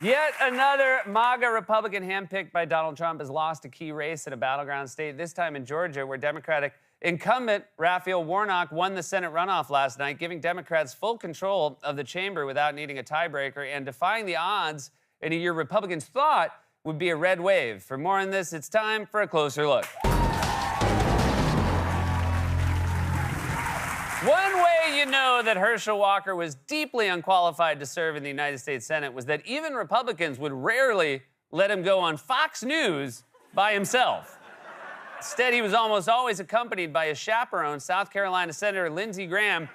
Yet another MAGA Republican handpicked by Donald Trump has lost a key race in a battleground state, this time in Georgia, where Democratic incumbent Raphael Warnock won the Senate runoff last night, giving Democrats full control of the chamber without needing a tiebreaker and defying the odds in a year Republicans thought would be a red wave. For more on this, it's time for a closer look. One way you know that Herschel Walker was deeply unqualified to serve in the United States Senate was that even Republicans would rarely let him go on Fox News by himself. Instead, he was almost always accompanied by his chaperone, South Carolina Senator Lindsey Graham,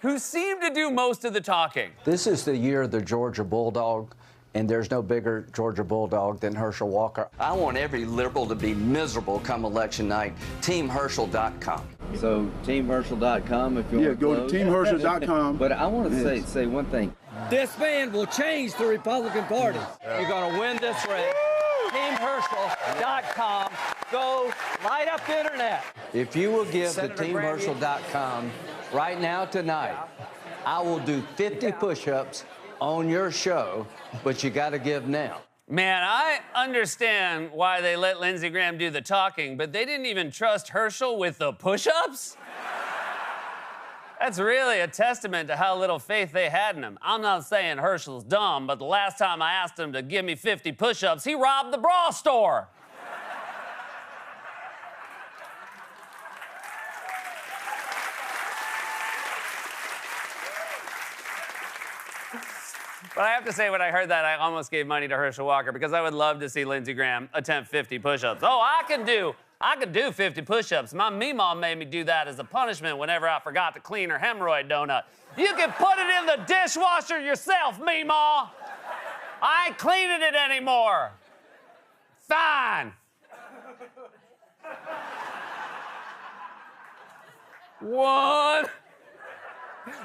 who seemed to do most of the talking. This is the year of the Georgia Bulldog, and there's no bigger Georgia Bulldog than Herschel Walker. I want every liberal to be miserable come election night. TeamHerschel.com. So, TeamHerschel.com if you want to go to TeamHerschel.com. But I want to say one thing. This man will change the Republican Party. You're going to win this race. TeamHerschel.com. Go light up the internet. If you will give to TeamHerschel.com right now tonight, I will do 50 push-ups on your show, but you got to give now. Man, I understand why they let Lindsey Graham do the talking, but they didn't even trust Herschel with the push-ups? That's really a testament to how little faith they had in him. I'm not saying Herschel's dumb, but the last time I asked him to give me 50 push-ups, he robbed the bra store. But I have to say, when I heard that, I almost gave money to Herschel Walker because I would love to see Lindsey Graham attempt 50 push-ups. Oh, I could do 50 push-ups. My meemaw made me do that as a punishment whenever I forgot to clean her hemorrhoid donut. You can put it in the dishwasher yourself, meemaw. I ain't cleaning it anymore. Fine. One.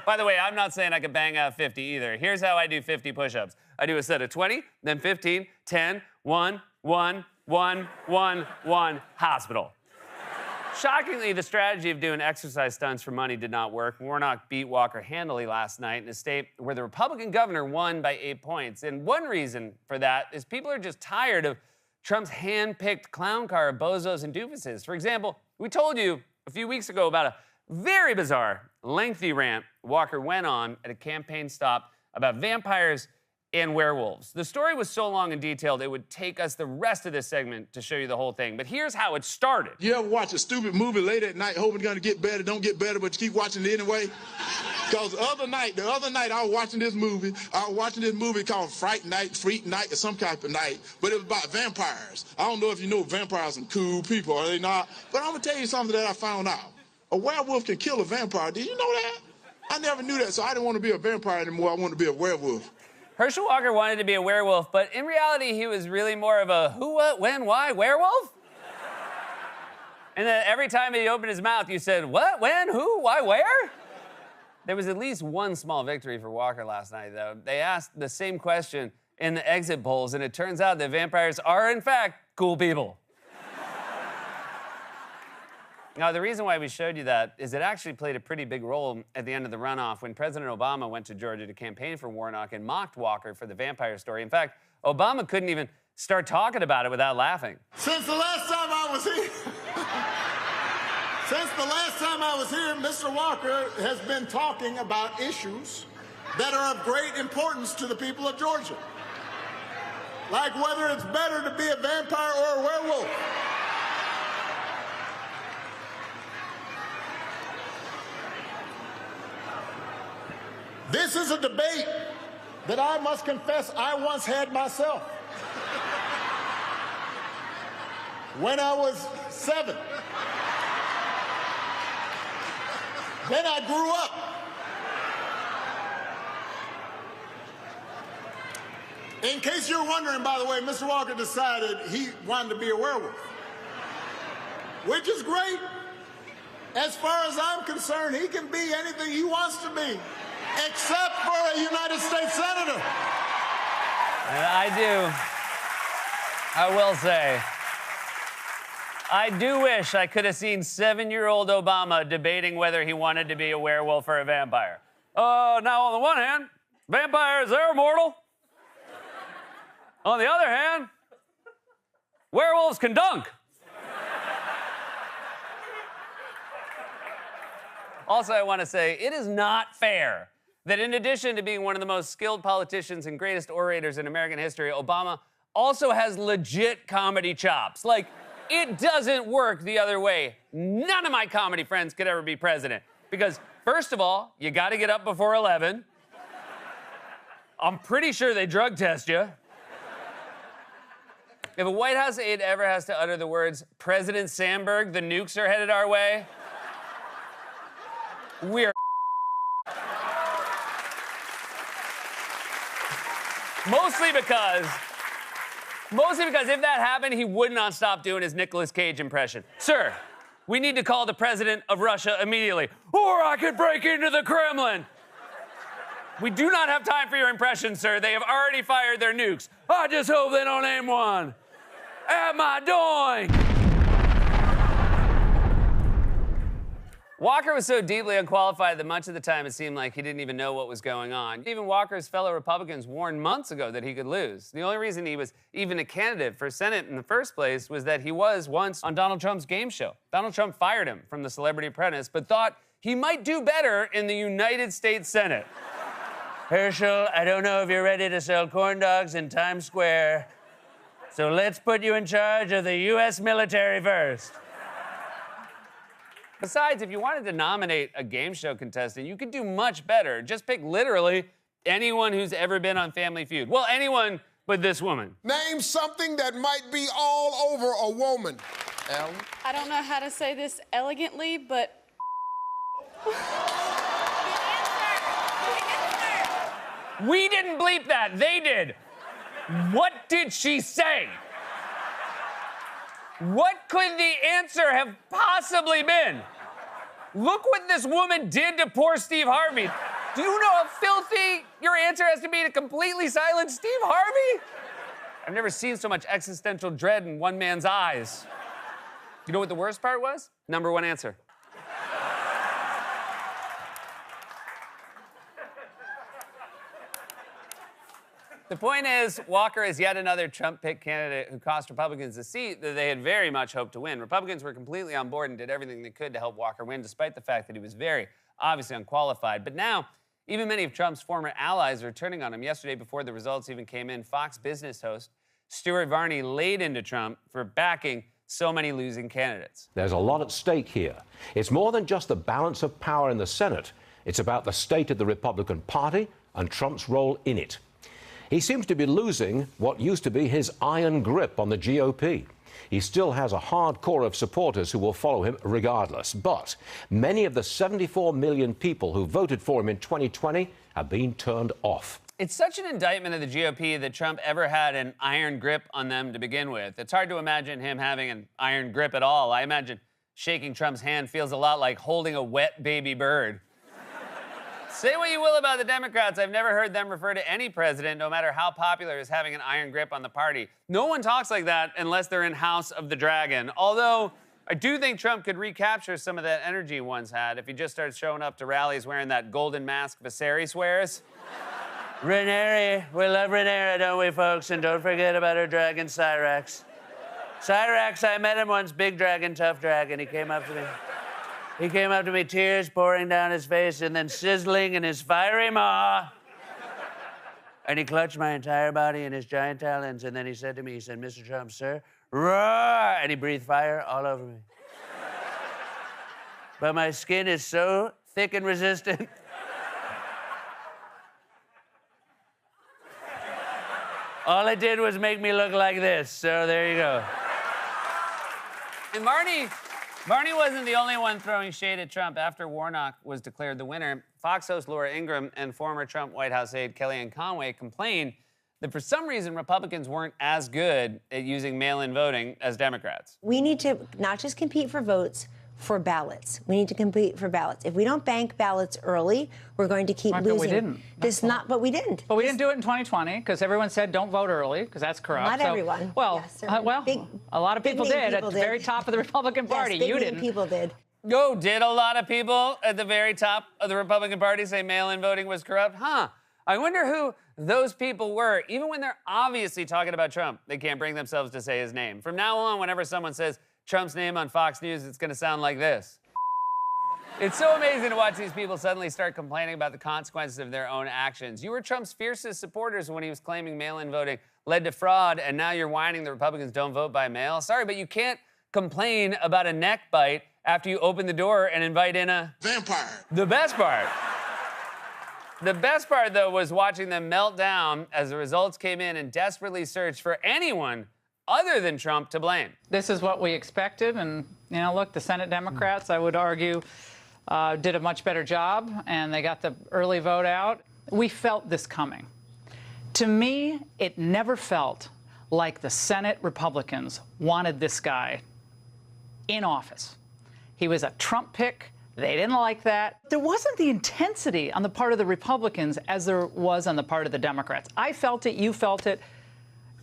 By the way, I'm not saying I could bang out 50 either. Here's how I do 50 push-ups. I do a set of 20, then 15, 10, 1, 1, 1, 1, 1, hospital. Shockingly, the strategy of doing exercise stunts for money did not work. Warnock beat Walker handily last night in a state where the Republican governor won by 8 points. And one reason for that is people are just tired of Trump's hand-picked clown car of bozos and doofuses. For example, we told you a few weeks ago about a very bizarre, lengthy rant Walker went on at a campaign stop about vampires and werewolves. The story was so long and detailed, it would take us the rest of this segment to show you the whole thing. But here's how it started. You ever watch a stupid movie late at night hoping it's going to get better, don't get better, but you keep watching it anyway? Because the other night I was watching this movie. Called Freak Night, or some type of night, but it was about vampires. I don't know if you know vampires are some cool people, are they not? But I'm going to tell you something that I found out. A werewolf can kill a vampire. Did you know that? I never knew that, so I didn't want to be a vampire anymore. I wanted to be a werewolf. Herschel Walker wanted to be a werewolf, but in reality, he was really more of a who, what, when, why werewolf? And then every time he opened his mouth, you said, what, when, who, why, where? There was at least one small victory for Walker last night, though. They asked the same question in the exit polls, and it turns out that vampires are, in fact, cool people. Now, the reason why we showed you that is it actually played a pretty big role at the end of the runoff when President Obama went to Georgia to campaign for Warnock and mocked Walker for the vampire story. In fact, Obama couldn't even start talking about it without laughing. Since the last time I was here, Mr. Walker has been talking about issues that are of great importance to the people of Georgia. Like whether it's better to be a vampire or a werewolf. This is a debate that I must confess I once had myself. When I was 7. Then I grew up. In case you're wondering, by the way, Mr. Walker decided he wanted to be a werewolf, which is great. As far as I'm concerned, he can be anything he wants to be, except for a United States Senator. And I will say, I do wish I could have seen 7-year-old Obama debating whether he wanted to be a werewolf or a vampire. Now, on the one hand, vampires, they're immortal. On the other hand, werewolves can dunk. Also, I want to say, it is not fair that in addition to being one of the most skilled politicians and greatest orators in American history, Obama also has legit comedy chops. Like, it doesn't work the other way. None of my comedy friends could ever be president. Because, first of all, you got to get up before 11. I'm pretty sure they drug test you. If a White House aide ever has to utter the words, President Sandberg, the nukes are headed our way, we're Mostly because if that happened, he would not stop doing his Nicolas Cage impression. Sir, we need to call the president of Russia immediately, or I could break into the Kremlin. We do not have time for your impression, sir. They have already fired their nukes. I just hope they don't aim one at my doing. Walker was so deeply unqualified that much of the time it seemed like he didn't even know what was going on. Even Walker's fellow Republicans warned months ago that he could lose. The only reason he was even a candidate for Senate in the first place was that he was once on Donald Trump's game show. Donald Trump fired him from the Celebrity Apprentice, but thought he might do better in the United States Senate. Herschel, I don't know if you're ready to sell corn dogs in Times Square, so let's put you in charge of the U.S. military first. Besides, if you wanted to nominate a game show contestant, you could do much better. Just pick literally anyone who's ever been on Family Feud. Well, anyone but this woman. Name something that might be all over a woman. Alan? I don't know how to say this elegantly, but... We didn't bleep that. They did. What did she say? What could the answer have possibly been? Look what this woman did to poor Steve Harvey. Do you know how filthy your answer has to be to completely silence Steve Harvey? I've never seen so much existential dread in one man's eyes. You know what the worst part was? Number one answer. The point is, Walker is yet another Trump-picked candidate who cost Republicans a seat that they had very much hoped to win. Republicans were completely on board and did everything they could to help Walker win, despite the fact that he was very obviously unqualified. But now, even many of Trump's former allies are turning on him. Yesterday, before the results even came in, Fox Business host Stuart Varney laid into Trump for backing so many losing candidates. There's a lot at stake here. It's more than just the balance of power in the Senate. It's about the state of the Republican Party and Trump's role in it. He seems to be losing what used to be his iron grip on the GOP. He still has a hard core of supporters who will follow him regardless. But many of the 74 million people who voted for him in 2020 have been turned off. It's such an indictment of the GOP that Trump ever had an iron grip on them to begin with. It's hard to imagine him having an iron grip at all. I imagine shaking Trump's hand feels a lot like holding a wet baby bird. Say what you will about the Democrats, I've never heard them refer to any president, no matter how popular, as having an iron grip on the party. No one talks like that unless they're in House of the Dragon. Although, I do think Trump could recapture some of that energy he once had if he just starts showing up to rallies wearing that golden mask Viserys wears. Rhaenyra, we love Rhaenyra, don't we, folks? And don't forget about her dragon, Syrax. Syrax, I met him once, big dragon, tough dragon. He came up to me. He came up to me, tears pouring down his face and then sizzling in his fiery maw. And he clutched my entire body in his giant talons. And then he said to me, he said, Mr. Trump, sir, roar! And he breathed fire all over me. But my skin is so thick and resistant. All it did was make me look like this. So there you go. And Varney wasn't the only one throwing shade at Trump. After Warnock was declared the winner, Fox host Laura Ingraham and former Trump White House aide Kellyanne Conway complained that for some reason Republicans weren't as good at using mail-in voting as Democrats. We need to not just compete for votes, for ballots. We need to compete for ballots. If we don't bank ballots early, we're going to keep losing. But we didn't. But we didn't. But we didn't do it in 2020 because everyone said don't vote early because that's corrupt. Not everyone. Well, yes, a lot of people did at the very top of the Republican Party. Yes, you didn't. People did. Did a lot of people at the very top of the Republican Party say mail-in voting was corrupt? Huh. I wonder who those people were. Even when they're obviously talking about Trump, they can't bring themselves to say his name. From now on, whenever someone says Trump's name on Fox News, it's going to sound like this. It's so amazing to watch these people suddenly start complaining about the consequences of their own actions. You were Trump's fiercest supporters when he was claiming mail-in voting led to fraud, and now you're whining the Republicans don't vote by mail. Sorry, but you can't complain about a neck bite after you open the door and invite in a vampire. The best part, though, was watching them melt down as the results came in and desperately searched for anyone other than Trump to blame. This is what we expected, and, you know, look, the Senate Democrats, I would argue, did a much better job, and they got the early vote out. We felt this coming. To me, it never felt like the Senate Republicans wanted this guy in office. He was a Trump pick. They didn't like that. There wasn't the intensity on the part of the Republicans as there was on the part of the Democrats. I felt it, you felt it,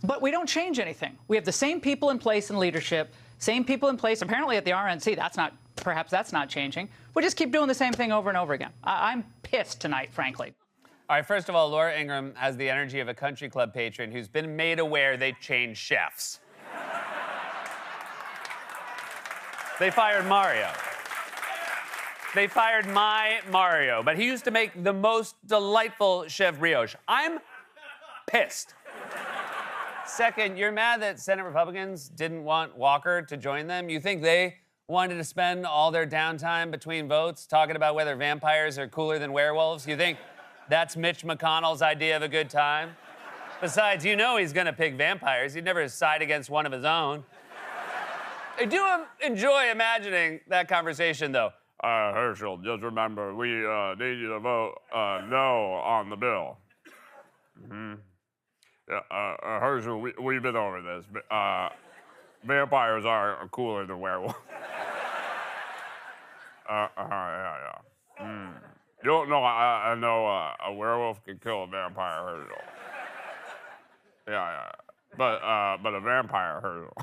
but we don't change anything. We have the same people in place in leadership, same people in place apparently at the RNC. Perhaps that's not changing. We just keep doing the same thing over and over again. I'm pissed tonight, frankly. All right, first of all, Laura Ingraham has the energy of a country club patron who's been made aware they changed chefs. They fired Mario. They fired my Mario, but he used to make the most delightful chef brioche. I'm pissed. Second, you're mad that Senate Republicans didn't want Walker to join them. You think they wanted to spend all their downtime between votes talking about whether vampires are cooler than werewolves? You think that's Mitch McConnell's idea of a good time? Besides, you know he's gonna pick vampires. He'd never side against one of his own. I do enjoy imagining that conversation, though. Herschel, just remember, we need you to vote no on the bill. Yeah, Herschel, we've been over this. Vampires are cooler than werewolves. Yeah. You don't know, I know a werewolf can kill a vampire, Herschel. Yeah. But a vampire, Herschel.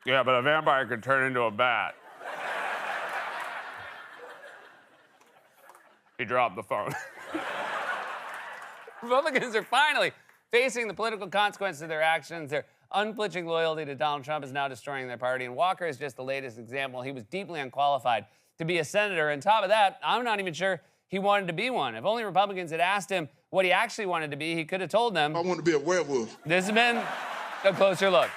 Yeah, but a vampire could turn into a bat. He dropped the phone. Republicans are finally facing the political consequences of their actions. Their unflinching loyalty to Donald Trump is now destroying their party, and Walker is just the latest example. He was deeply unqualified to be a senator. On top of that, I'm not even sure he wanted to be one. If only Republicans had asked him what he actually wanted to be, he could have told them. I want to be a werewolf. This has been a closer look.